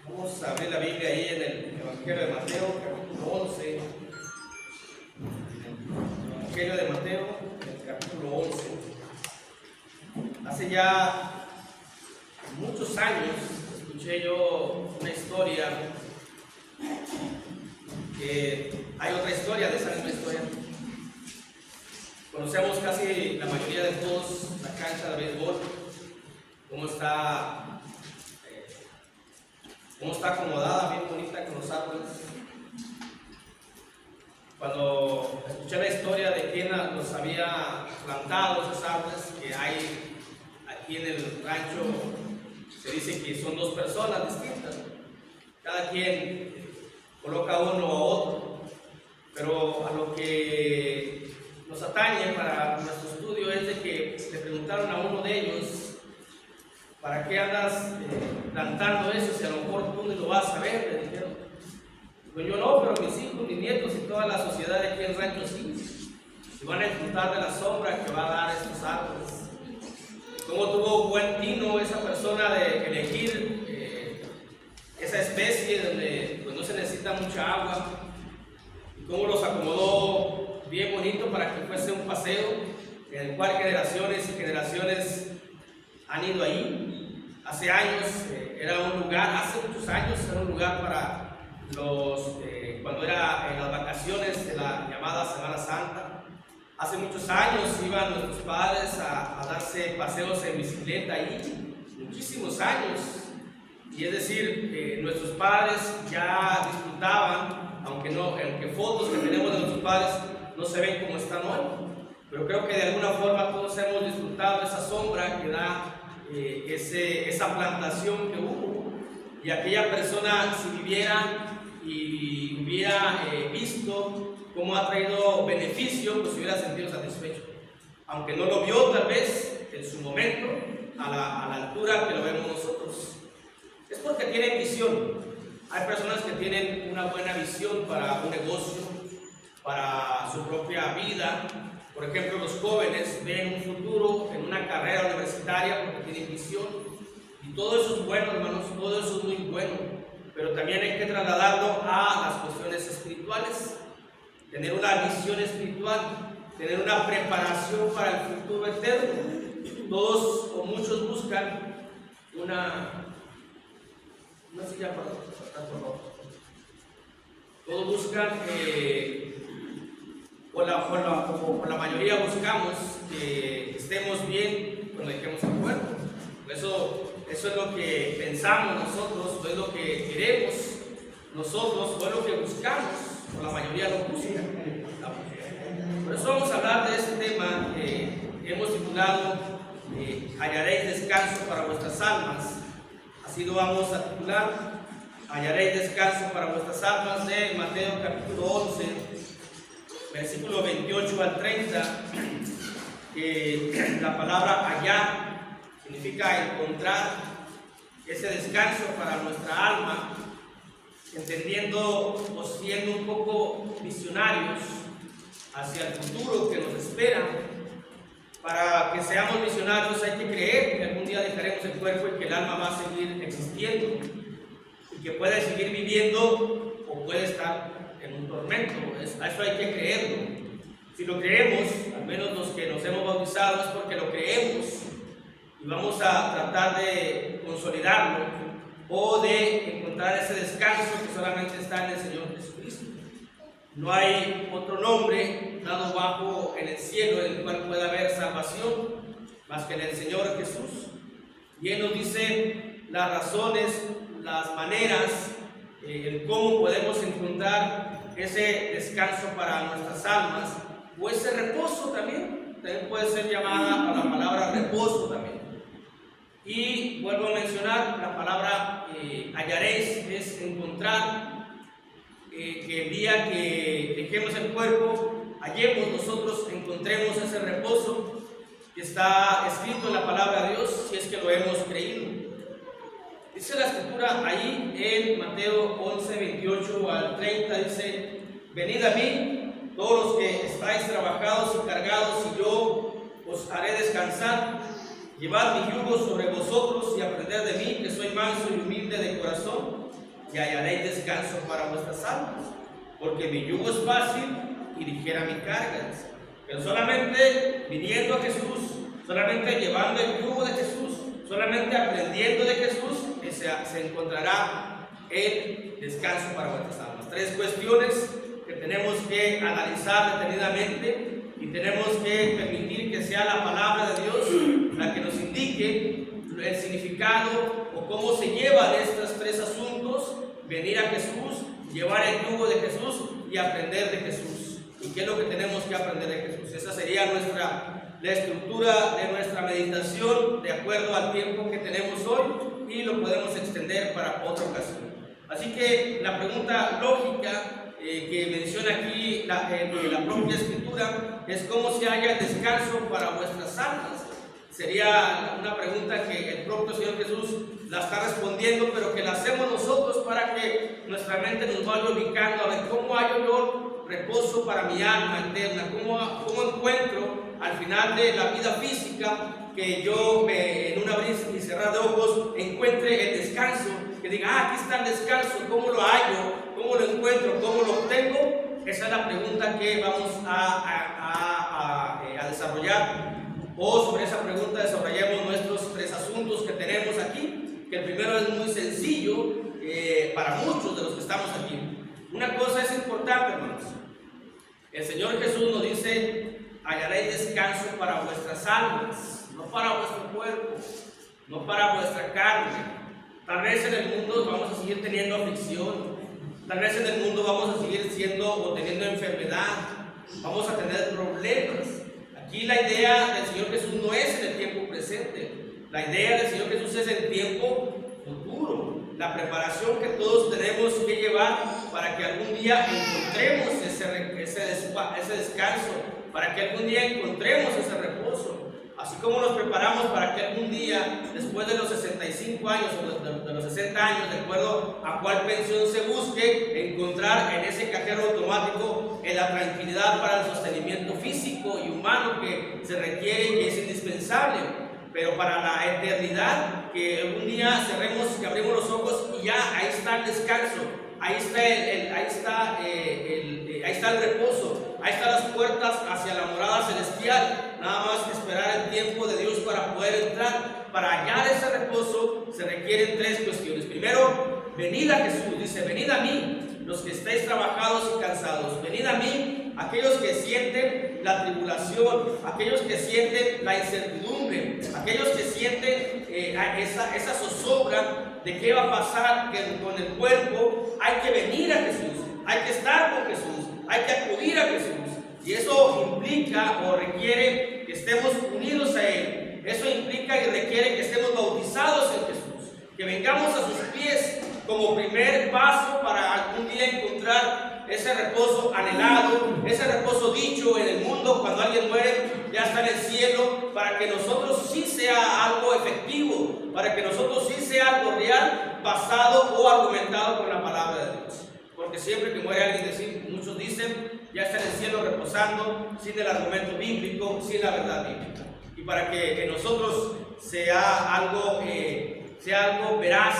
Vamos a abrir la Biblia ahí en el Evangelio de Mateo, capítulo 11. Evangelio de Mateo, el capítulo 11. Hace ya muchos años escuché yo una historia, que hay otra historia de esa misma historia. Conocemos casi la mayoría de todos la cancha de béisbol, cómo está acomodada, bien bonita con los árboles. Cuando escuché la historia de quién los había plantado esos árboles que hay aquí en el rancho, se dice que son dos personas distintas, cada quien coloca uno a otro, pero a lo que nos atañe para nuestro estudio es de que le preguntaron a uno de ellos: ¿para qué andas plantando eso si a lo mejor tú no lo vas a ver? Le dijeron. Pues yo no, pero mis hijos, mis nietos y toda la sociedad de aquí en el rancho sí, y van a disfrutar de la sombra que va a dar estos árboles. Cómo tuvo buen tino esa persona de elegir esa especie donde pues, no se necesita mucha agua, y cómo los acomodó bien bonito para que fuese un paseo en el cual generaciones y generaciones han ido ahí. Hace años era un lugar, hace muchos años era un lugar para cuando era en las vacaciones de la llamada Semana Santa. Hace muchos años iban nuestros padres a darse paseos en bicicleta ahí, muchísimos años. Y es decir, nuestros padres ya disfrutaban, aunque fotos que tenemos de nuestros padres no se ven como están hoy, pero creo que de alguna forma todos hemos disfrutado esa sombra que da esa plantación que hubo. Y aquella persona, si viviera y hubiera visto cómo ha traído beneficio, pues se hubiera sentido satisfecho, aunque no lo vio tal vez en su momento a la altura que lo vemos nosotros. Es porque tienen visión. Hay personas que tienen una buena visión para un negocio, para su propia vida. Por ejemplo, los jóvenes ven un futuro en una carrera universitaria porque tienen visión, y todo eso es bueno, hermanos, todo eso es muy bueno. Pero también hay que trasladarlo a las cuestiones espirituales, tener una visión espiritual, tener una preparación para el futuro eterno. Todos o muchos buscan una silla para por favor. Todos buscan, o la mayoría buscamos que estemos bien cuando dejemos el cuerpo. Eso es lo que pensamos nosotros, o es lo que queremos nosotros, o es lo que buscamos, o la mayoría lo busca. Por eso vamos a hablar de este tema que hemos titulado Hallaréis descanso para vuestras almas. Así lo vamos a titular: Hallaréis descanso para vuestras almas, de Mateo capítulo 11, versículo 28 al 30. La palabra hallar significa encontrar ese descanso para nuestra alma, entendiendo o siendo un poco visionarios hacia el futuro que nos espera. Para que seamos visionarios hay que creer que algún día dejaremos el cuerpo y que el alma va a seguir existiendo, y que puede seguir viviendo o puede estar en un tormento. A eso hay que creerlo. Si lo creemos, al menos los que nos hemos bautizado, es porque lo creemos, y vamos a tratar de consolidarlo o de encontrar ese descanso que solamente está en el Señor Jesucristo. No hay otro nombre dado bajo en el cielo en el cual pueda haber salvación más que en el Señor Jesús. Y Él nos dice las razones, las maneras, el cómo podemos encontrar ese descanso para nuestras almas, o ese reposo también puede ser llamada a la palabra reposo también. Y vuelvo a mencionar la palabra hallaréis, es encontrar, que el día que dejemos el cuerpo, hallemos nosotros, encontremos ese reposo que está escrito en la palabra de Dios, si es que lo hemos creído. Dice la escritura ahí en Mateo 11, 28 al 30, dice: venid a mí, todos los que estáis trabajados y cargados, y yo os haré descansar. Llevad mi yugo sobre vosotros y aprended de mí, que soy manso y humilde de corazón, y hallaréis descanso para vuestras almas, porque mi yugo es fácil y ligera mi carga. Pero solamente viniendo a Jesús, solamente llevando el yugo de Jesús, solamente aprendiendo de Jesús, se encontrará el descanso para vuestras almas. 3 cuestiones que tenemos que analizar detenidamente y tenemos que permitir que sea la palabra de Dios la que nos indique el significado o cómo se llevan estos 3 asuntos: venir a Jesús, llevar el yugo de Jesús y aprender de Jesús. ¿Y qué es lo que tenemos que aprender de Jesús? Esa sería la estructura de nuestra meditación de acuerdo al tiempo que tenemos hoy, y lo podemos extender para otra ocasión. Así que la pregunta lógica que menciona aquí la propia Escritura es: ¿cómo se halla el descanso para vuestras almas? Sería una pregunta que el propio Señor Jesús la está respondiendo, pero que la hacemos nosotros para que nuestra mente nos vaya ubicando a ver cómo hallo yo reposo para mi alma eterna, cómo encuentro al final de la vida física que yo en un abrir y cerrar de ojos encuentre el descanso, que diga: aquí está el descanso. ¿Cómo lo hallo? ¿Cómo lo encuentro? ¿Cómo lo obtengo? Esa es la pregunta que vamos a desarrollar, o sobre esa pregunta desarrollemos nuestros 3 asuntos que tenemos aquí, que el primero es muy sencillo para muchos de los que estamos aquí. Una cosa es importante, hermanos: el Señor Jesús nos dice: hallaréis descanso para vuestras almas, no para vuestro cuerpo, no para vuestra carne. Tal vez en el mundo vamos a seguir teniendo aflicción, tal vez en el mundo vamos a seguir siendo o teniendo enfermedad, vamos a tener problemas. Aquí la idea del Señor Jesús no es en el tiempo presente, la idea del Señor Jesús es el tiempo futuro, la preparación que todos tenemos que llevar para que algún día encontremos ese descanso, para que algún día encontremos ese reposo. Así como nos preparamos para que algún día, después de los 65 años o de los 60 años, de acuerdo a cuál pensión se busque, encontrar en ese cajero automático la tranquilidad para el sostenimiento físico y humano que se requiere y que es indispensable. Pero para la eternidad, que algún día cerremos y abrimos los ojos y ya ahí está el descanso, ahí está el reposo, ahí están las puertas hacia la morada celestial. Nada más que esperar el tiempo de Dios para poder entrar. Para hallar ese reposo se requieren 3 cuestiones. Primero, venid a Jesús. Dice: venid a mí, los que estáis trabajados y cansados. Venid a mí, aquellos que sienten la tribulación, aquellos que sienten la incertidumbre, aquellos que sienten esa zozobra de qué va a pasar con el cuerpo. Hay que venir a Jesús, hay que estar con Jesús, hay que acudir a Jesús. Y eso implica o requiere que estemos unidos a Él. Eso implica y requiere que estemos bautizados en Jesús, que vengamos a sus pies como primer paso para algún día encontrar ese reposo anhelado, ese reposo dicho en el mundo. Cuando alguien muere, ya está en el cielo, para que nosotros sí sea algo efectivo, para que nosotros sí sea algo real, basado o argumentado con la palabra de Dios. Porque siempre que muere alguien, muchos dicen: ya está en el cielo reposando, sin el argumento bíblico, sin la verdad bíblica. Y para que nosotros sea algo veraz,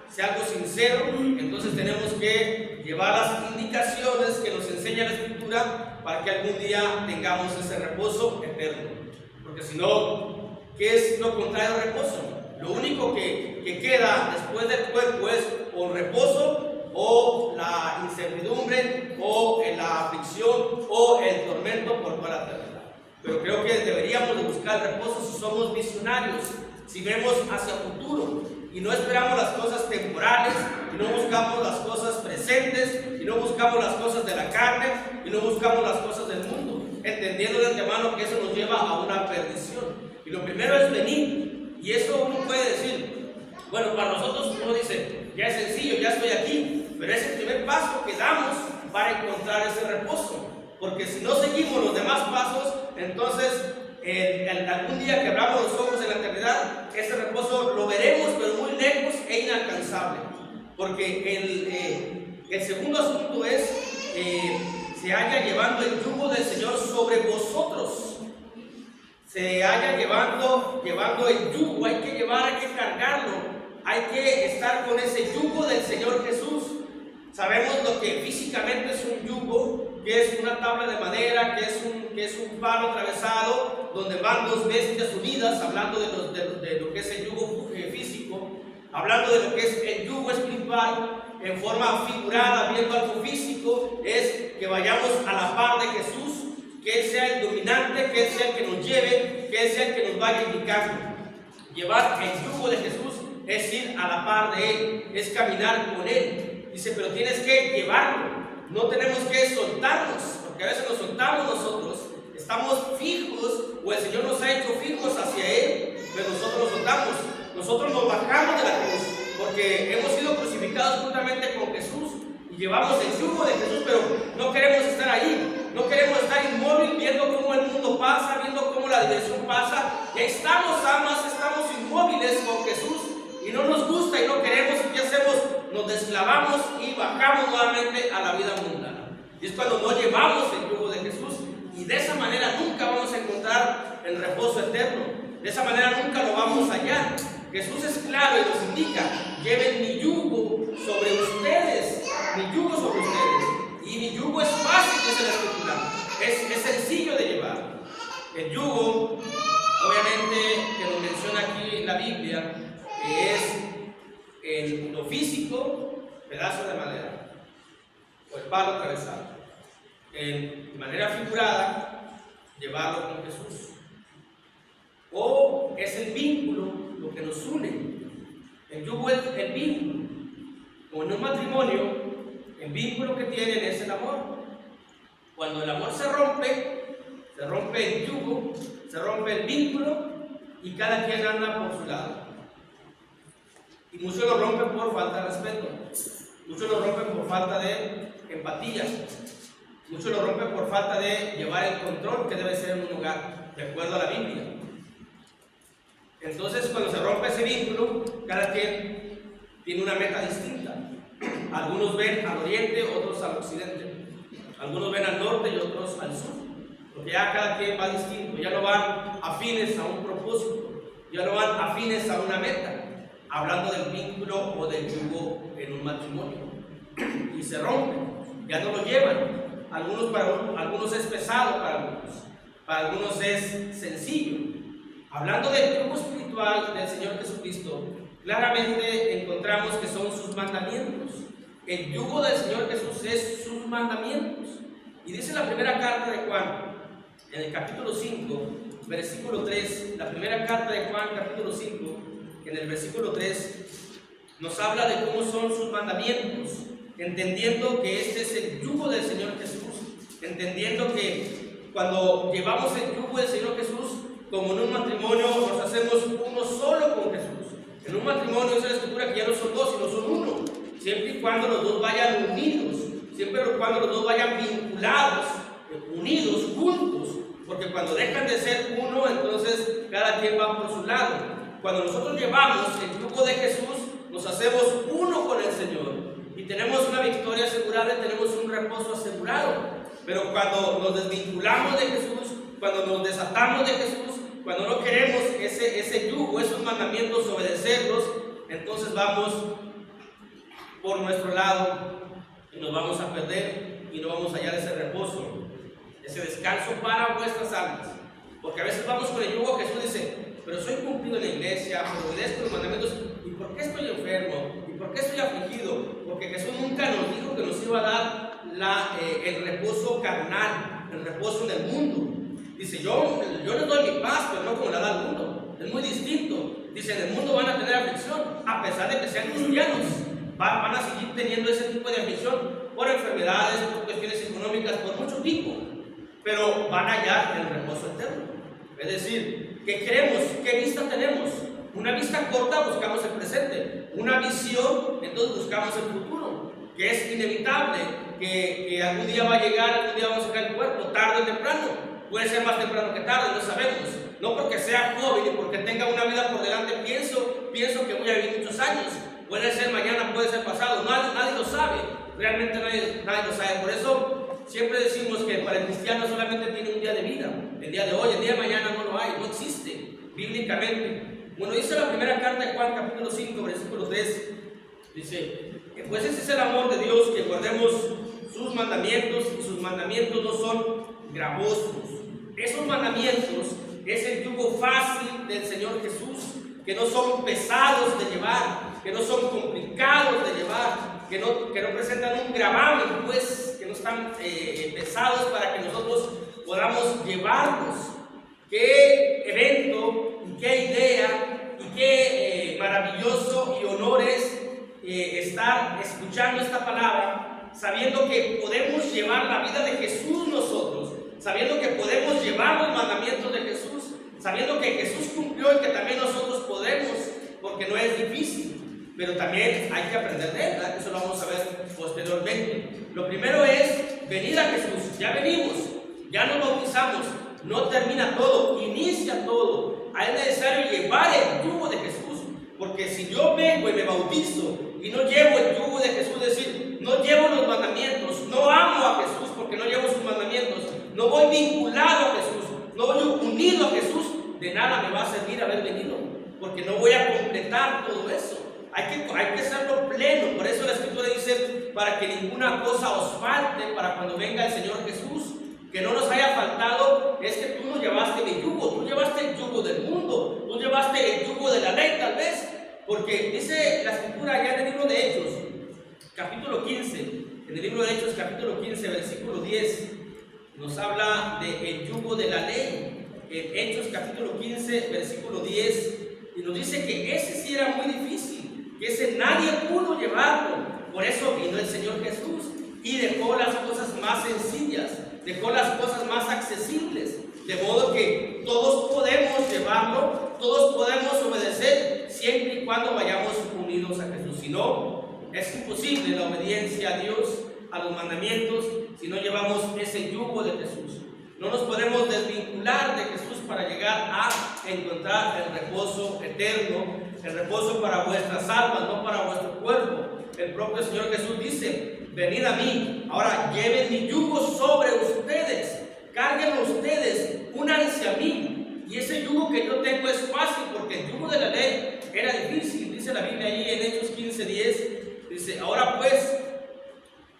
sea algo sincero, entonces tenemos que llevar las indicaciones que nos enseña la Escritura para que algún día tengamos ese reposo eterno. Porque si no, ¿qué es lo contrario al reposo? Lo único que queda después del cuerpo es o reposo, o la incertidumbre, o la aflicción, o el tormento por toda la eternidad. Pero creo que deberíamos de buscar reposo si somos visionarios, si vemos hacia el futuro y no esperamos las cosas temporales, y no buscamos las cosas presentes, y no buscamos las cosas de la carne, y no buscamos las cosas del mundo, entendiendo de antemano que eso nos lleva a una perdición. Y lo primero es venir, y eso uno puede decir: bueno, para nosotros uno dice: ya es sencillo, ya estoy aquí, pero es el primer paso que damos para encontrar ese reposo. Porque si no seguimos los demás pasos, entonces algún día que abramos los ojos en la eternidad, ese reposo lo veremos, pero muy lejos e inalcanzable. Porque el segundo asunto es: se halla llevando el yugo del Señor sobre vosotros. Se halla llevando el yugo, hay que cargarlo. hay que estar con ese yugo del Señor Jesús. Sabemos lo que físicamente es un yugo, que es una tabla de madera, que es un palo atravesado, donde van dos bestias unidas, hablando de lo que es el yugo físico, hablando de lo que es el yugo espiritual, en forma figurada, viendo algo físico, es que vayamos a la par de Jesús, que Él sea el dominante, que Él sea el que nos lleve, que Él sea el que nos vaya indicando. Llevar el yugo de Jesús es ir a la par de Él, es caminar con Él. Dice, pero tienes que llevarlo, no tenemos que soltarnos, porque a veces nos soltamos nosotros, estamos fijos, o el Señor nos ha hecho fijos hacia Él, pero nosotros nos soltamos, nosotros nos bajamos de la cruz, porque hemos sido crucificados juntamente con Jesús, y llevamos el yugo de Jesús, pero no queremos estar ahí, no queremos estar inmóvil viendo cómo el mundo pasa, viendo cómo la diversión pasa, y ahí estamos, amas, estamos inmóviles con Jesús, y no nos gusta y no queremos, y ¿qué hacemos? Nos desclavamos y bajamos nuevamente a la vida mundana. Y es cuando no llevamos el yugo de Jesús, y de esa manera nunca vamos a encontrar el reposo eterno, de esa manera nunca lo vamos a hallar. Jesús es claro y nos indica: lleven mi yugo sobre ustedes, mi yugo sobre ustedes, y mi yugo es fácil, dice la Escritura, es sencillo de llevar. El yugo, obviamente, que nos menciona aquí la Biblia, es en lo físico, pedazo de madera o el palo atravesado. En manera figurada, llevarlo con Jesús. O es el vínculo, lo que nos une. El yugo es el vínculo. Como en un matrimonio, el vínculo que tienen es el amor. Cuando el amor se rompe el yugo, se rompe el vínculo, y cada quien anda por su lado. Y muchos lo rompen por falta de respeto, muchos lo rompen por falta de empatía, muchos lo rompen por falta de llevar el control que debe ser en un hogar, de acuerdo a la Biblia. Entonces, cuando se rompe ese vínculo, cada quien tiene una meta distinta. Algunos ven al oriente, otros al occidente. Algunos ven al norte y otros al sur. Porque ya cada quien va distinto, ya no van afines a un propósito, ya no van afines a una meta. Hablando del vínculo o del yugo en un matrimonio, y se rompe, ya no lo llevan. Algunos es pesado, para algunos es sencillo. Hablando del yugo espiritual del Señor Jesucristo, claramente encontramos que son sus mandamientos. El yugo del Señor Jesús es sus mandamientos. Y dice la primera carta de Juan, en el capítulo 5, versículo 3, la primera carta de Juan, capítulo 5, en el versículo 3, nos habla de cómo son sus mandamientos, entendiendo que este es el yugo del Señor Jesús, entendiendo que cuando llevamos el yugo del Señor Jesús, como en un matrimonio, nos hacemos uno solo con Jesús. En un matrimonio dice la Escritura que ya no son dos, sino son uno, siempre y cuando los dos vayan unidos, siempre y cuando los dos vayan vinculados, unidos, juntos, porque cuando dejan de ser uno, entonces cada quien va por su lado. Cuando nosotros llevamos el yugo de Jesús, nos hacemos uno con el Señor y tenemos una victoria asegurada y tenemos un reposo asegurado. Pero cuando nos desvinculamos de Jesús, cuando nos desatamos de Jesús, cuando no queremos ese yugo, esos mandamientos, obedecerlos, entonces vamos por nuestro lado y nos vamos a perder y no vamos a hallar ese reposo, ese descanso para vuestras almas. Porque a veces vamos con el yugo, Jesús dice: pero soy cumplido en la iglesia, pero obedezco los mandamientos. ¿Y por qué estoy enfermo? ¿Y por qué estoy afligido? Porque Jesús nunca nos dijo que nos iba a dar el reposo carnal, el reposo en el mundo. Dice: yo les doy mi paz, pero no como la da el mundo. Es muy distinto. Dice: en el mundo van a tener aflicción, a pesar de que sean cristianos. Van a seguir teniendo ese tipo de aflicción por enfermedades, por cuestiones económicas, por mucho tipo. Pero van a hallar el reposo eterno. Es decir, ¿qué queremos? ¿Qué vista tenemos? Una vista corta, buscamos el presente. Una visión, entonces buscamos el futuro, que es inevitable, que algún día va a llegar, algún día vamos a sacar el cuerpo, tarde o temprano. Puede ser más temprano que tarde, no sabemos. No porque sea joven y porque tenga una vida por delante, pienso que voy a vivir muchos años. Puede ser mañana, puede ser pasado, nadie lo sabe. Realmente nadie lo sabe. Por eso siempre decimos que para el cristiano solamente tiene un día de vida. El día de hoy, el día de mañana no lo hay, no existe bíblicamente. Bueno, dice la primera carta de Juan, capítulo 5, versículo 3. Dice, pues ese es el amor de Dios, que guardemos sus mandamientos, y sus mandamientos no son gravosos. Esos mandamientos es el yugo fácil del Señor Jesús, que no son pesados de llevar, que no son complicados de llevar, que no presentan un gravamen, pues, que no están pesados para que nosotros podamos llevarlos. Qué evento, y qué idea, y qué maravilloso y honor es estar escuchando esta palabra, sabiendo que podemos llevar la vida de Jesús nosotros, sabiendo que podemos llevar los mandamientos de Jesús, sabiendo que Jesús cumplió y que también nosotros podemos, porque no es difícil, pero también hay que aprender de él, ¿verdad? Eso lo vamos a ver posteriormente. Lo primero es venir a Jesús. Ya venimos, ya nos bautizamos, no termina todo, inicia todo. Es necesario llevar el yugo de Jesús, porque si yo vengo y me bautizo y no llevo el yugo de Jesús, es decir, no llevo los mandamientos, no amo a Jesús porque no llevo sus mandamientos, no voy vinculado a Jesús, no voy unido a Jesús, de nada me va a servir haber venido, porque no voy a completar todo eso. Hay que hacerlo pleno. Por eso la Escritura dice, para que ninguna cosa os falte para cuando venga el Señor Jesús, que no nos haya faltado. Es que tú no llevaste mi yugo, tú llevaste el yugo del mundo, tú llevaste el yugo de la ley tal vez, porque dice la Escritura allá en el libro de Hechos, capítulo 15, en el libro de Hechos, capítulo 15, versículo 10, nos habla del yugo de la ley. En Hechos capítulo 15, versículo 10, y nos dice que ese sí era muy difícil, que ese nadie pudo llevarlo. Por eso vino el Señor Jesús y dejó las cosas más sencillas, dejó las cosas más accesibles, de modo que todos podemos llevarlo, todos podemos obedecer, siempre y cuando vayamos unidos a Jesús. Si no, es imposible la obediencia a Dios, a los mandamientos, si no llevamos ese yugo de Jesús. No nos podemos desvincular de Jesús para llegar a encontrar el reposo eterno, el reposo para vuestras almas, no para vuestro cuerpo. El propio Señor Jesús dice, venid a mí, ahora lleven mi yugo sobre ustedes, cárguenlo ustedes, únanse a mí. Y ese yugo que yo tengo es fácil, porque el yugo de la ley era difícil. Dice la Biblia ahí en Hechos 15:10, dice, ahora pues,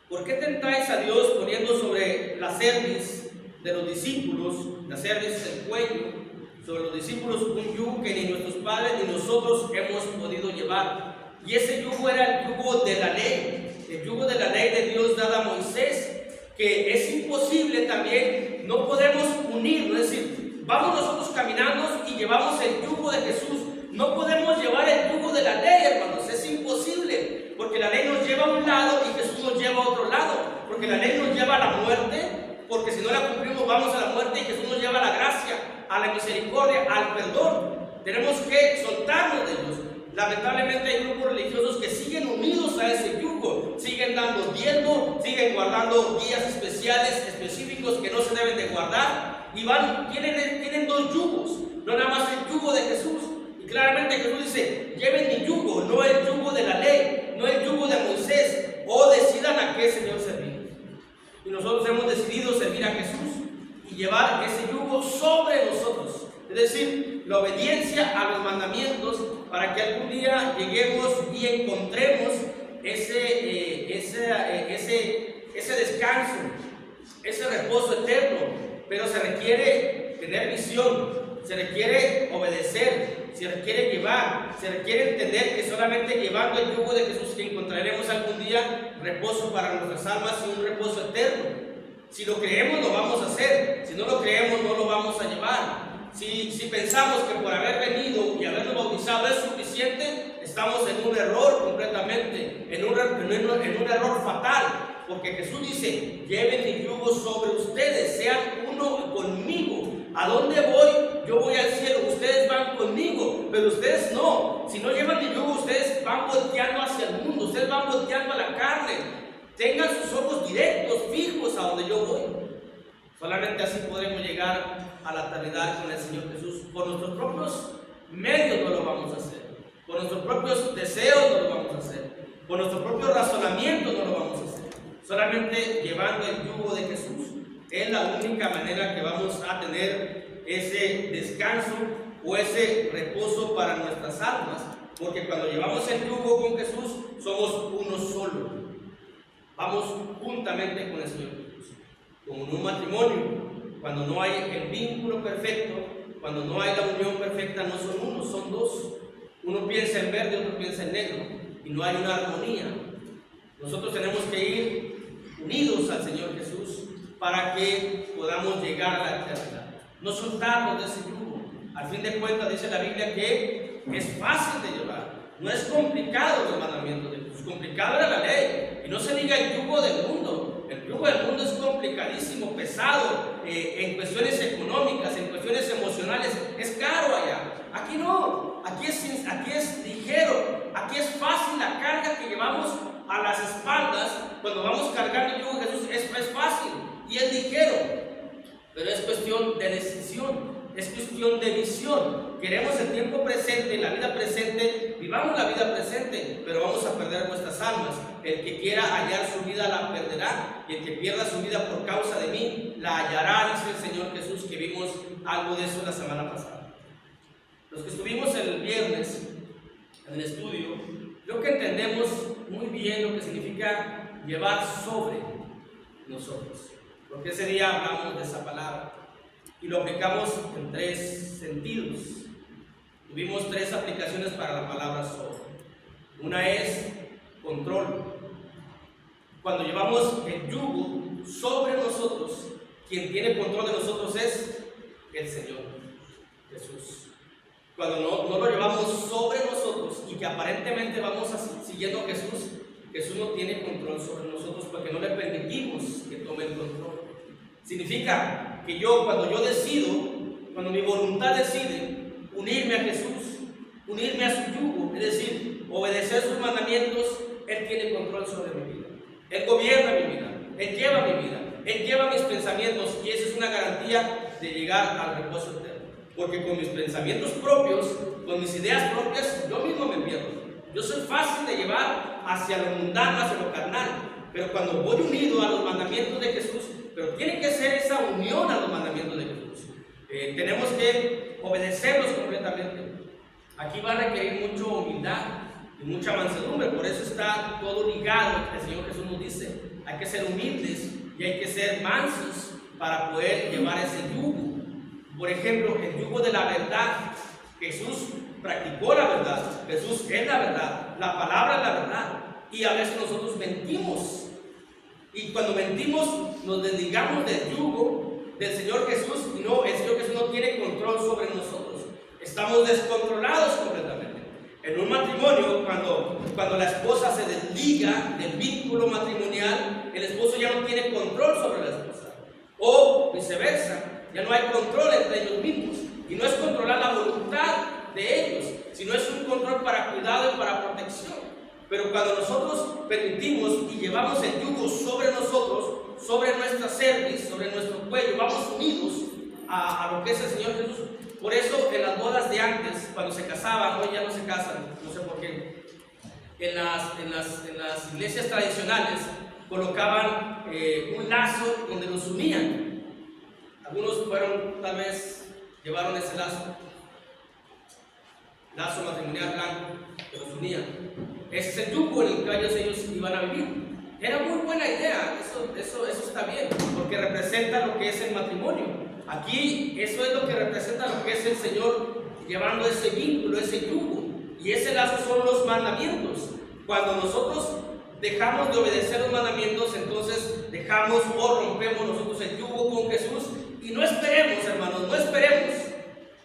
¿por qué tentáis a Dios poniendo sobre la cerviz de los discípulos, la cerviz es el cuello, sobre los discípulos un yugo que ni nuestros padres ni nosotros hemos podido llevar? Y ese yugo era el yugo de la ley, el yugo de la ley de Dios dada a Moisés, que es imposible también, no podemos unirlo, es decir, vamos nosotros caminando y llevamos el yugo de Jesús, no podemos llevar el yugo de la ley, hermanos, es imposible, porque la ley nos lleva a un lado y Jesús nos lleva a otro lado, porque la ley nos lleva a la muerte, porque si no la cumplimos vamos a la muerte, y Jesús nos lleva a la gracia, a la misericordia, al perdón. Tenemos que soltarnos de ellos. Lamentablemente hay grupos religiosos que siguen unidos a ese yugo, siguen dando diezmo, siguen guardando días especiales, específicos que no se deben de guardar, y tienen dos yugos, no nada más el yugo de Jesús. Y claramente Jesús dice, lleven mi yugo, no el yugo de la ley, no el yugo de Moisés, o decidan a qué Señor servir. Y nosotros hemos decidido servir a Jesús y llevar ese yugo sobre nosotros, es decir, la obediencia a los mandamientos, para que algún día lleguemos y encontremos ese descanso, ese reposo eterno. Pero se requiere tener visión, se requiere obedecer, se requiere llevar, se requiere entender que solamente llevando el yugo de Jesús que encontraremos algún día reposo para nuestras almas y un reposo eterno. Si lo creemos, lo vamos a hacer. Si no lo creemos, no lo vamos a llevar. Si pensamos que por haber venido y habernos bautizado es suficiente, estamos en un error completamente, en un error fatal, porque Jesús dice, lleven mi yugo sobre ustedes, sean uno conmigo. ¿A dónde voy? Yo voy al cielo, ustedes van conmigo, pero ustedes no. Si no llevan mi yugo, ustedes van volteando hacia el mundo, ustedes van volteando a la carne. Tengan sus ojos directos, fijos a donde yo voy. Solamente así podremos llegar a la eternidad con el Señor Jesús. Por nuestros propios medios no lo vamos a hacer, por nuestros propios deseos no lo vamos a hacer, por nuestro propio razonamiento no lo vamos a hacer. Solamente llevando el yugo de Jesús es la única manera que vamos a tener ese descanso o ese reposo para nuestras almas, porque cuando llevamos el yugo con Jesús, somos uno solo. Vamos juntamente con el Señor Jesús. Como en un matrimonio, cuando no hay el vínculo perfecto, cuando no hay la unión perfecta, no son uno, son dos. Uno piensa en verde, otro piensa en negro, y no hay una armonía. Nosotros tenemos que ir unidos al Señor Jesús para que podamos llegar a la eternidad. No soltarnos de ese yugo. Al fin de cuentas dice la Biblia que es fácil de llevar. No es complicado los mandamientos de Jesús. Complicado era la ley. Y no se diga el yugo del mundo. El yugo del mundo es complicadísimo, pesado, en cuestiones económicas, en cuestiones emocionales. Es caro allá. Aquí no. Aquí es ligero. Aquí es fácil la carga que llevamos a las espaldas. Cuando vamos cargando el yugo de Jesús es fácil y es ligero. Pero es cuestión de decisión. Es cuestión de visión. Queremos el tiempo presente, la vida presente, vivamos la vida presente, pero vamos a perder nuestras almas. El que quiera hallar su vida la perderá, y el que pierda su vida por causa de mí la hallará, dice el Señor Jesús, que vimos algo de eso la semana pasada. Los que estuvimos el viernes en el estudio, creo que entendemos muy bien lo que significa llevar sobre nosotros, porque ese día hablamos de esa palabra y lo aplicamos en 3 sentidos. Tuvimos 3 aplicaciones para la palabra sobre. Una es control. Cuando llevamos el yugo sobre nosotros, quien tiene control de nosotros es el Señor Jesús. Cuando no lo llevamos sobre nosotros y que aparentemente vamos siguiendo a Jesús, Jesús no tiene control sobre nosotros porque no le permitimos que tome el control. Significa que cuando yo decido, cuando mi voluntad decide unirme a Jesús, unirme a su yugo, es decir, obedecer sus mandamientos, Él tiene control sobre mi vida. Él gobierna mi vida, Él lleva mi vida, Él lleva mis pensamientos, y esa es una garantía de llegar al reposo eterno. Porque con mis pensamientos propios, con mis ideas propias, yo mismo me pierdo. Yo soy fácil de llevar hacia lo mundano, hacia lo carnal, pero cuando voy unido a los mandamientos de Jesús, pero tiene que ser esa unión a los mandamientos de Jesús. Tenemos que obedecerlos completamente. Aquí va a requerir mucha humildad y mucha mansedumbre, por eso está todo ligado. El Señor Jesús nos dice, hay que ser humildes y hay que ser mansos para poder llevar ese yugo. Por ejemplo, el yugo de la verdad. Jesús practicó la verdad, Jesús es la verdad, la palabra es la verdad, y a veces nosotros mentimos. Y cuando mentimos, nos desligamos del yugo del Señor Jesús, y el Señor Jesús no tiene control sobre nosotros. Estamos descontrolados completamente. En un matrimonio, cuando la esposa se desliga del vínculo matrimonial, el esposo ya no tiene control sobre la esposa. O viceversa, ya no hay control entre ellos mismos. Y no es controlar la voluntad de ellos, sino es un control para cuidado y para protección. Pero cuando nosotros permitimos y llevamos el yugo sobre nosotros, sobre nuestra cerviz, sobre nuestro cuello, vamos unidos a lo que es el Señor Jesús. Por eso en las bodas de antes, cuando se casaban, hoy ya no se casan, no sé por qué, en las iglesias tradicionales colocaban un lazo donde los unían. Algunos tal vez llevaron ese lazo matrimonial blanco que los unía. Ese es el yugo en el que ellos iban a vivir. Era muy buena idea, eso está bien, porque representa lo que es el matrimonio. Aquí eso es lo que representa lo que es el Señor llevando ese vínculo, ese yugo. Y ese lazo son los mandamientos. Cuando nosotros dejamos de obedecer los mandamientos, entonces dejamos o rompemos nosotros el yugo con Jesús. Y no esperemos, hermanos, no esperemos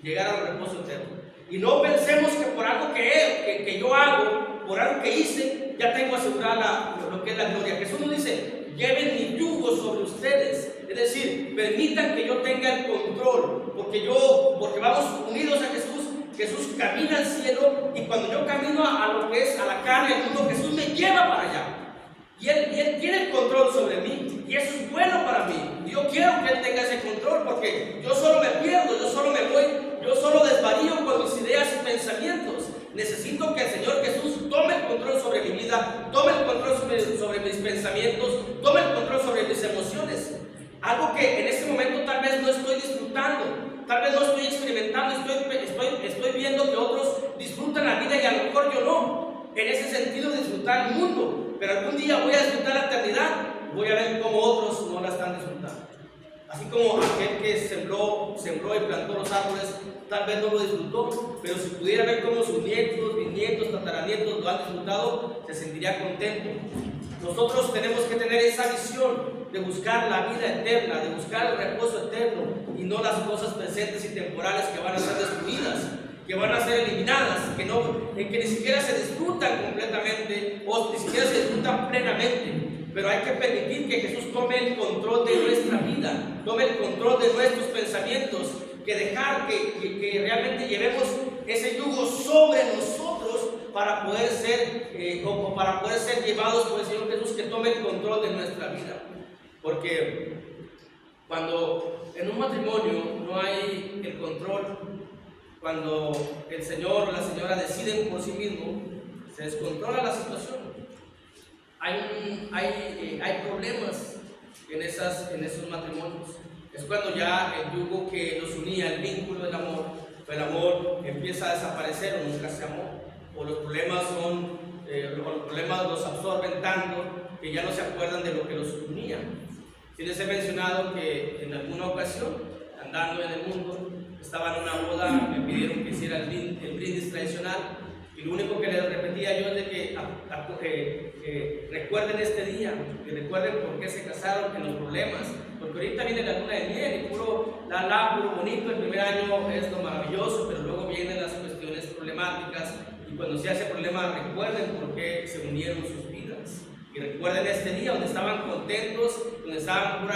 llegar al reposo eterno. Y no pensemos que por algo que yo hago, por algo que hice, ya tengo asegurada lo que es la gloria. Jesús nos dice, lleven mi yugo sobre ustedes. Es decir, permitan que yo tenga el control, porque vamos unidos a Jesús. Jesús camina al cielo, y cuando yo camino a lo que es a la carne, al mundo, Jesús me lleva para allá. Y él tiene el control sobre mí, y eso es bueno para mí. Y yo quiero que Él tenga ese control, porque yo solo me pierdo, yo solo me voy, yo solo desvarío con mis ideas y pensamientos. Necesito que el Señor Jesús tome el control sobre mi vida, tome el control sobre mis pensamientos, tome el control sobre mis emociones. Algo que en este momento tal vez no estoy disfrutando, tal vez no estoy experimentando, estoy viendo que otros disfrutan la vida y a lo mejor yo no. En ese sentido, disfrutar el mundo, pero algún día voy a disfrutar la eternidad, voy a ver cómo otros no la están disfrutando. Así como aquel que sembró y plantó los árboles, tal vez no lo disfrutó, pero si pudiera ver cómo sus nietos, bisnietos, tataranietos lo han disfrutado, se sentiría contento. Nosotros tenemos que tener esa visión de buscar la vida eterna, de buscar el reposo eterno y no las cosas presentes y temporales que van a ser destruidas, que van a ser eliminadas, que ni siquiera se disfrutan completamente o ni siquiera se disfrutan plenamente. Pero hay que permitir que Jesús tome el control de nuestra vida, tome el control de nuestros pensamientos, que dejar que realmente llevemos ese yugo sobre nosotros para poder ser llevados por el Señor Jesús, que tome el control de nuestra vida. Porque cuando en un matrimonio no hay el control, cuando el Señor o la señora deciden por sí mismo, se descontrola la situación. Hay problemas en esos matrimonios. Es cuando ya el yugo que los unía, el vínculo del amor, el amor empieza a desaparecer o nunca se amó, o los problemas los absorben tanto que ya no se acuerdan de lo que los unía. Sí les he mencionado que en alguna ocasión, andando en el mundo, estaba en una boda, me pidieron que hiciera el brindis tradicional. Y lo único que les repetía yo es de que recuerden este día, que recuerden por qué se casaron, en los problemas, porque ahorita viene la luna de miel y puro bonito, el primer año es lo maravilloso, pero luego vienen las cuestiones problemáticas y cuando sea ese problema recuerden por qué se unieron sus vidas. Y recuerden este día donde estaban contentos, donde estaban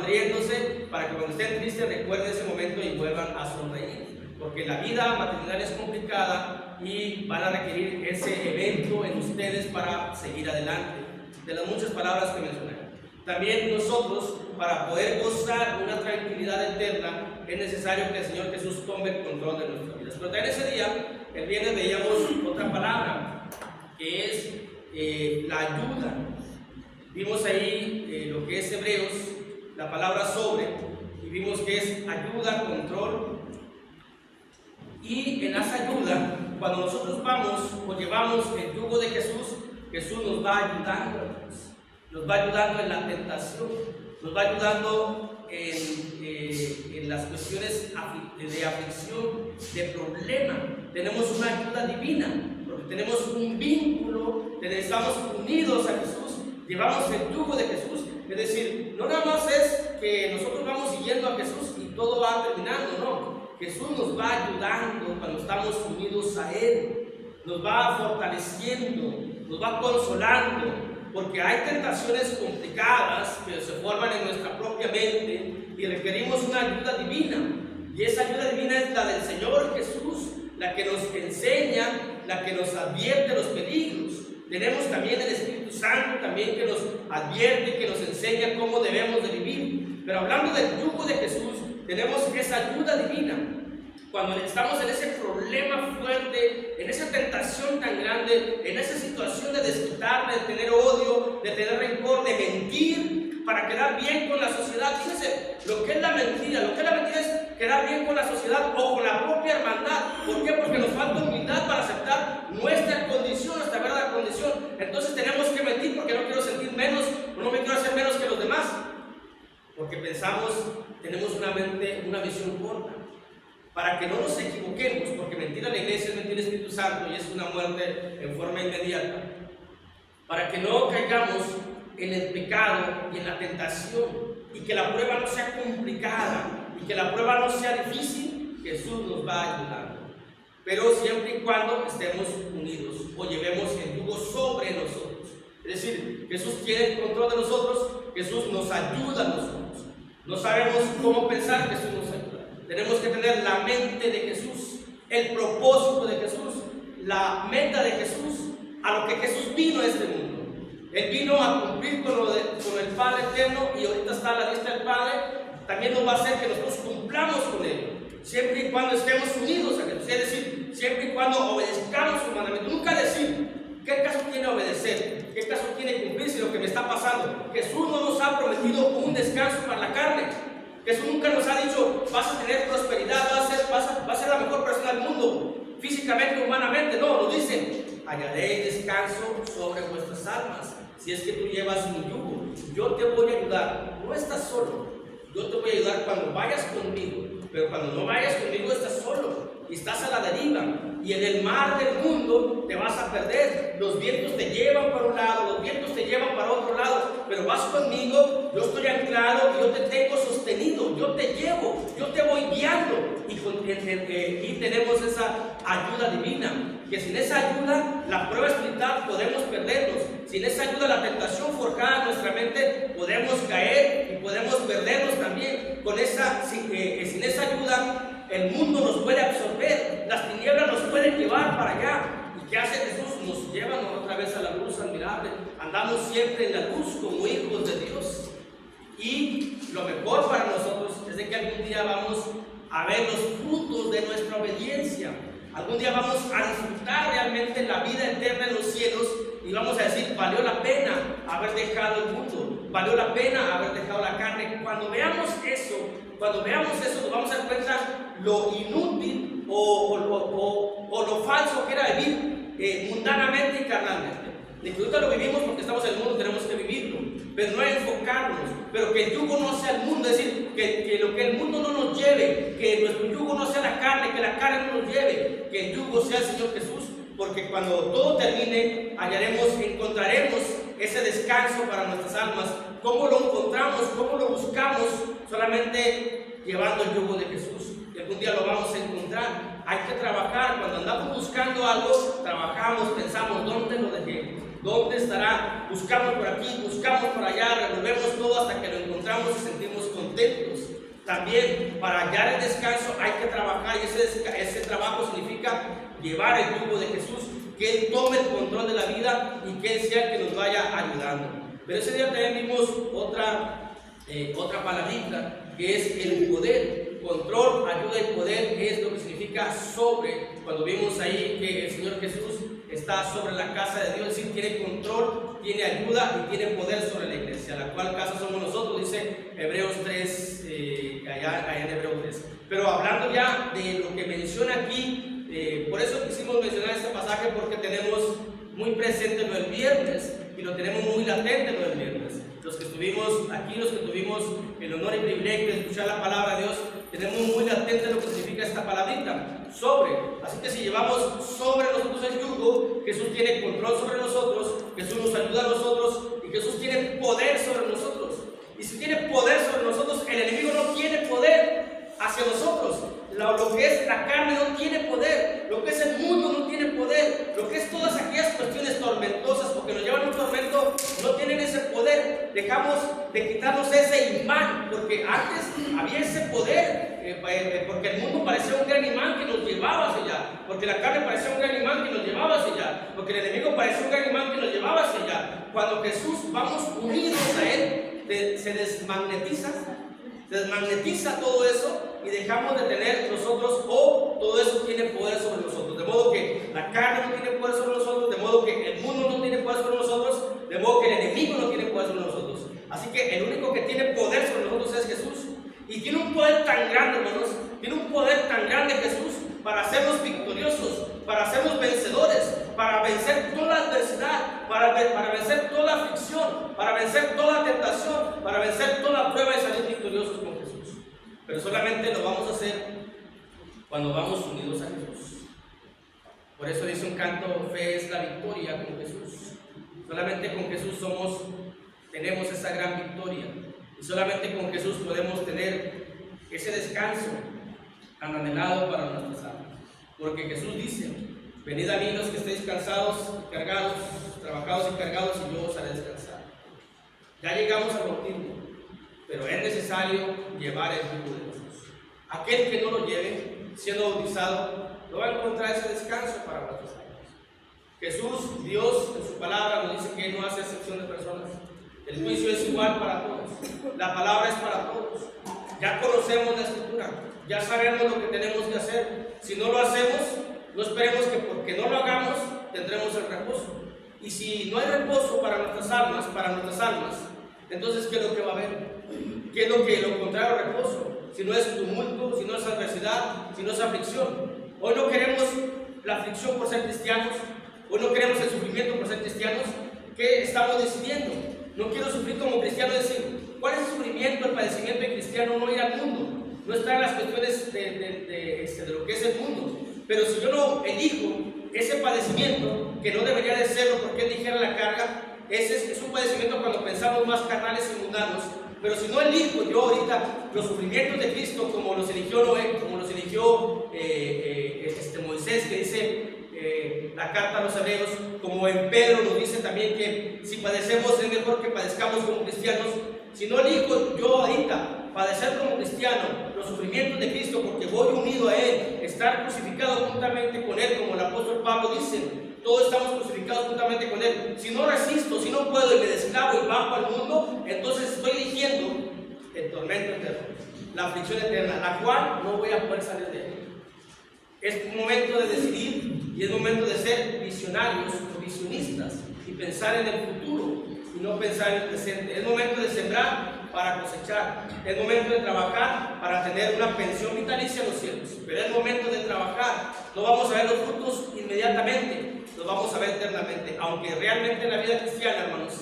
riéndose, para que cuando estén tristes recuerden ese momento y vuelvan a sonreír. Porque la vida matrimonial es complicada y van a requerir ese evento en ustedes para seguir adelante. De las muchas palabras que mencioné. También nosotros, para poder gozar de una tranquilidad eterna, es necesario que el Señor Jesús tome el control de nuestras vidas. Pero también ese día, el viernes veíamos otra palabra, que es la ayuda. Vimos ahí lo que es Hebreos, la palabra sobre, y vimos que es ayuda, control. Y en esa ayuda, cuando nosotros vamos o llevamos el yugo de Jesús, Jesús nos va ayudando, nos va ayudando en la tentación, nos va ayudando en las cuestiones de aflicción, de problema. Tenemos una ayuda divina, porque tenemos un vínculo, estamos unidos a Jesús, llevamos el yugo de Jesús. Es decir, no nada más es que nosotros vamos siguiendo a Jesús y todo va terminando, no. Jesús nos va ayudando cuando estamos unidos a Él, nos va fortaleciendo, nos va consolando, porque hay tentaciones complicadas que se forman en nuestra propia mente y requerimos una ayuda divina. Y esa ayuda divina es la del Señor Jesús, la que nos enseña, la que nos advierte los peligros. Tenemos también el Espíritu Santo también que nos advierte, que nos enseña cómo debemos de vivir. Pero hablando del yugo de Jesús, tenemos esa ayuda divina. Cuando estamos en ese problema fuerte, en esa tentación tan grande, en esa situación de desquitarme, de tener odio, de tener rencor, de mentir para quedar bien con la sociedad. Fíjense, lo que es la mentira es quedar bien con la sociedad o con la propia hermandad. ¿Por qué? Porque nos falta humildad para aceptar nuestra condición, nuestra verdadera condición. Entonces tenemos que mentir porque no quiero sentir menos, o no me quiero hacer menos que los demás. Porque tenemos una visión corta. Para que no nos equivoquemos, porque mentir a la iglesia es mentir al Espíritu Santo y es una muerte en forma inmediata. Para que no caigamos en el pecado y en la tentación, y que la prueba no sea complicada, y que la prueba no sea difícil, Jesús nos va ayudando. Pero siempre y cuando estemos unidos o llevemos el yugo sobre nosotros. Es decir, Jesús tiene el control de nosotros, Jesús nos ayuda a nosotros. No sabemos cómo pensar, Jesús nos ayuda. Tenemos que tener la mente de Jesús, el propósito de Jesús, la meta de Jesús, a lo que Jesús vino a este mundo. Él vino a cumplir con el Padre eterno y ahorita está a la vista del Padre. También nos va a hacer que nosotros cumplamos con Él, siempre y cuando estemos unidos a Jesús. Es decir, siempre y cuando obedezcamos su mandamiento. Nunca decir, ¿qué caso tiene obedecer? ¿Qué caso tiene cumplir si lo que me está pasando? Jesús no nos ha prometido un descanso para la carne. Jesús nunca nos ha dicho, vas a tener prosperidad, vas a ser la mejor persona del mundo, físicamente, humanamente. No, nos dice, hallaréis descanso sobre vuestras almas, si es que tú llevas mi yugo. Yo te voy a ayudar, no estás solo. Yo te voy a ayudar cuando vayas conmigo, pero cuando no vayas conmigo estás solo y estás a la deriva, y en el mar del mundo te vas a perder. Los vientos te llevan para un lado, los vientos te llevan para otro lado, pero vas conmigo, yo estoy anclado, yo te tengo sostenido, yo te llevo, yo te voy guiando, y tenemos esa ayuda divina, que sin esa ayuda la prueba espiritual podemos perdernos, sin esa ayuda la tentación forjada en nuestra mente podemos caer y podemos perdernos también. Sin esa ayuda el mundo nos puede absorber, las tinieblas nos pueden llevar para allá. ¿Y qué hace Jesús? Nos lleva otra vez a la luz admirable. Andamos siempre en la luz como hijos de Dios. Y lo mejor para nosotros es de que algún día vamos a ver los frutos de nuestra obediencia. Algún día vamos a disfrutar realmente la vida eterna en los cielos y vamos a decir, valió la pena haber dejado el mundo, valió la pena haber dejado la carne. Cuando veamos eso, nos vamos a dar cuenta lo inútil o lo falso que era vivir mundanamente y carnalmente. De que ahorita lo vivimos porque estamos en el mundo, tenemos que vivirlo, pero no enfocarnos, pero que el yugo no sea el mundo, es decir, que lo que el mundo no nos lleve, que nuestro yugo no sea la carne, que la carne no nos lleve, que el yugo sea el Señor Jesús, porque cuando todo termine, encontraremos ese descanso para nuestras almas. ¿Cómo lo encontramos? ¿Cómo lo buscamos? Solamente llevando el yugo de Jesús, y algún día lo vamos a encontrar. Hay que trabajar. Cuando andamos buscando algo, trabajamos, pensamos, ¿dónde lo dejé? ¿Dónde estará? Buscamos por aquí, buscamos por allá, revolvemos todo hasta que lo encontramos y sentimos contentos. También para hallar el descanso hay que trabajar, y ese trabajo significa llevar el yugo de Jesús, que Él tome el control de la vida y que Él sea el que nos vaya ayudando. Pero ese día también vimos otra palabrita, que es el poder. Control, ayuda y poder es lo que significa sobre. Cuando vimos ahí que el Señor Jesús está sobre la casa de Dios, es decir, tiene control, tiene ayuda y tiene poder sobre la iglesia, la cual casa somos nosotros, dice Hebreos 3, allá en Hebreos 3. Pero hablando ya de lo que menciona aquí, por eso quisimos mencionar este pasaje, porque tenemos muy presente lo del viernes y lo tenemos muy latente lo del viernes. Los que estuvimos aquí, los que tuvimos el honor y privilegio de escuchar la palabra de Dios, tenemos muy latente lo que significa esta palabrita, sobre. Así que si llevamos sobre nosotros el yugo, Jesús tiene control sobre nosotros, Jesús nos ayuda a nosotros y Jesús tiene poder sobre nosotros. Y si tiene poder sobre nosotros, el enemigo no tiene poder hacia nosotros. Lo que es la carne no tiene poder, lo que es el mundo no tiene poder, lo que es todas aquellas cuestiones tormentosas, porque nos llevan a un tormento, no tienen ese poder. Dejamos de quitarnos ese imán, porque antes había ese poder, porque el mundo parecía un gran imán que nos llevaba hacia allá, porque la carne parecía un gran imán que nos llevaba hacia allá, porque el enemigo parecía un gran imán que nos llevaba hacia allá. Cuando Jesús vamos unidos a Él, se desmagnetiza todo eso y dejamos de tener nosotros, todo eso tiene poder sobre nosotros, de modo que la carne no tiene poder sobre nosotros, de modo que el mundo no tiene poder sobre nosotros, de modo que el enemigo no tiene poder sobre nosotros. Así que el único que tiene poder sobre nosotros es Jesús, y tiene un poder tan grande, hermanos, tiene un poder tan grande Jesús para hacernos victoriosos, para hacernos vencedores, para vencer toda la adversidad, para vencer toda la aflicción, para vencer toda la tentación, para vencer toda la prueba y salir victoriosos con Jesús. Pero solamente lo vamos a hacer cuando vamos unidos a Jesús. Por eso dice un canto, fe es la victoria con Jesús. Solamente con Jesús tenemos esa gran victoria, y solamente con Jesús podemos tener ese descanso tan anhelado para nuestras almas. Porque Jesús dice, venid a mí los que estéis cansados y cargados, trabajados y cargados, y yo os haré descansar. Ya llegamos al bautismo, pero es necesario llevar el yugo de Jesús. Aquel que no lo lleve, siendo bautizado, no va a encontrar ese descanso para nuestras almas. Jesús, Dios, en su palabra nos dice que Él no hace excepción de personas. El juicio es igual para todos, la palabra es para todos. Ya conocemos la Escritura, ya sabemos lo que tenemos que hacer. Si no lo hacemos, no esperemos que porque no lo hagamos tendremos el reposo. Y si no hay reposo para nuestras almas, entonces ¿qué es lo que va a haber? ¿Qué es lo contrario al reposo? Si no es tumulto, si no es adversidad, si no es aflicción. Hoy no queremos la aflicción por ser cristianos, hoy no queremos el sufrimiento por ser cristianos. ¿Qué estamos decidiendo? No quiero sufrir como cristiano, decir, ¿cuál es el sufrimiento, el padecimiento de cristiano? No ir al mundo, no estar en las cuestiones de lo que es el mundo. Pero si yo no elijo ese padecimiento, que no debería de serlo porque es ligera la carga, ese es un padecimiento cuando pensamos más carnales y mundanos. Pero si no elijo yo ahorita los sufrimientos de Cristo, como los eligió Noé, como los eligió Moisés, que dice la carta a los hebreos, como en Pedro nos dice también que si padecemos es mejor que padezcamos como cristianos. Si no elijo yo ahorita padecer como cristiano los sufrimientos de Cristo, porque voy unido a Él, estar crucificado juntamente con Él, como el apóstol Pablo dice, todos estamos crucificados juntamente con Él. Si no resisto, si no puedo y me desclavo y bajo al mundo, entonces estoy eligiendo el tormento eterno, la aflicción eterna, la cual no voy a poder salir de él. Es un momento de decidir y es momento de ser visionarios o visionistas y pensar en el futuro y no pensar en el presente. Es momento de sembrar para cosechar, es momento de trabajar para tener una pensión vitalicia en los cielos, pero es momento de trabajar. No vamos a ver los frutos inmediatamente, los vamos a ver eternamente, aunque realmente en la vida cristiana, hermanos,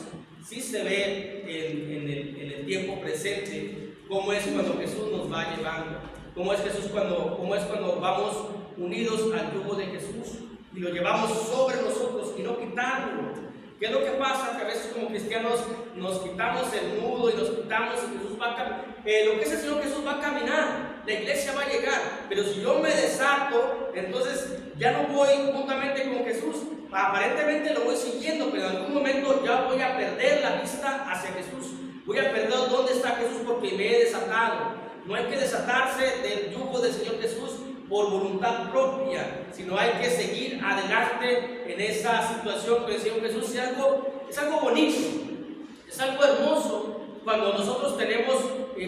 sí se ve en el tiempo presente cómo es cuando Jesús nos va llevando, cómo es cuando vamos unidos al yugo de Jesús y lo llevamos sobre nosotros y no quitarlo. ¿Qué es lo que pasa? Que a veces como cristianos nos quitamos el nudo y nos quitamos y Jesús va a caminar. Lo que es el Señor Jesús va a caminar, la iglesia va a llegar, pero si yo me desato, entonces ya no voy juntamente con Jesús. Aparentemente lo voy siguiendo, pero en algún momento ya voy a perder la vista hacia Jesús. Voy a perder dónde está Jesús porque me he desatado. No hay que desatarse del yugo del Señor Jesús por voluntad propia, sino hay que seguir adelante en esa situación con el Señor Jesús. Es algo bonito, es algo hermoso cuando nosotros tenemos,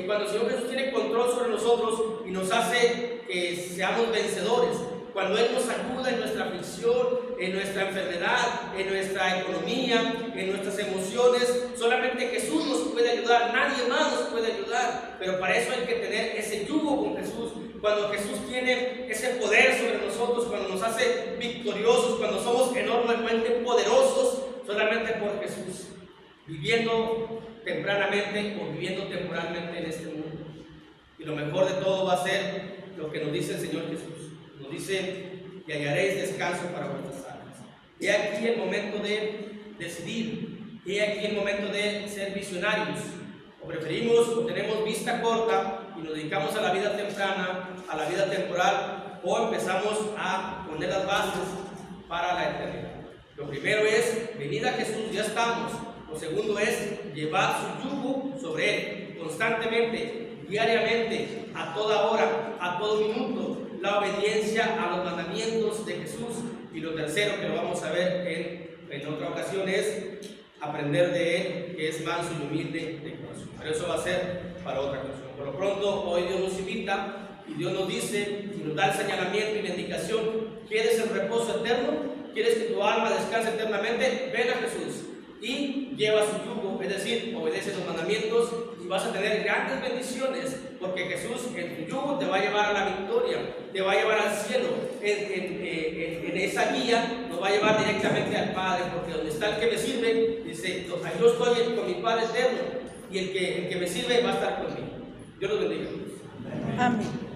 cuando el Señor Jesús tiene control sobre nosotros y nos hace que seamos vencedores. Cuando Él nos ayuda en nuestra aflicción, en nuestra enfermedad, en nuestra economía, en nuestras emociones, solamente Jesús nos puede ayudar, nadie más nos puede ayudar, pero para eso hay que tener ese yugo con Jesús. Cuando Jesús tiene ese poder sobre nosotros, cuando nos hace victoriosos, cuando somos enormemente poderosos, solamente por Jesús, viviendo tempranamente o viviendo temporalmente en este mundo. Y lo mejor de todo va a ser lo que nos dice el Señor Jesús. Nos dice que hallaréis descanso para vuestras almas. He aquí el momento de decidir, he aquí el momento de ser visionarios. O preferimos o tenemos vista corta y nos dedicamos a la vida temprana, a la vida temporal, o empezamos a poner las bases para la eternidad. Lo primero es venir a Jesús, ya estamos. Lo segundo es llevar su yugo sobre Él, constantemente, diariamente, a toda hora, a todo minuto, la obediencia a los mandamientos de Jesús. Y lo tercero, que lo vamos a ver en otra ocasión, es aprender de Él, que es manso y humilde de corazón. Pero eso va a ser para otra ocasión. Por lo pronto, hoy Dios nos invita y Dios nos dice y nos da el señalamiento y la indicación: ¿quieres el reposo eterno? ¿Quieres que tu alma descanse eternamente? Ven a Jesús y lleva su yugo, es decir, obedece los mandamientos y vas a tener grandes bendiciones, porque Jesús en tu yugo te va a llevar a la victoria, te va a llevar al cielo. En esa guía nos va a llevar directamente al Padre, porque donde está el que me sirve, dice, yo estoy con mi Padre eterno, y el que me sirve va a estar conmigo. Dios los bendiga. Amén.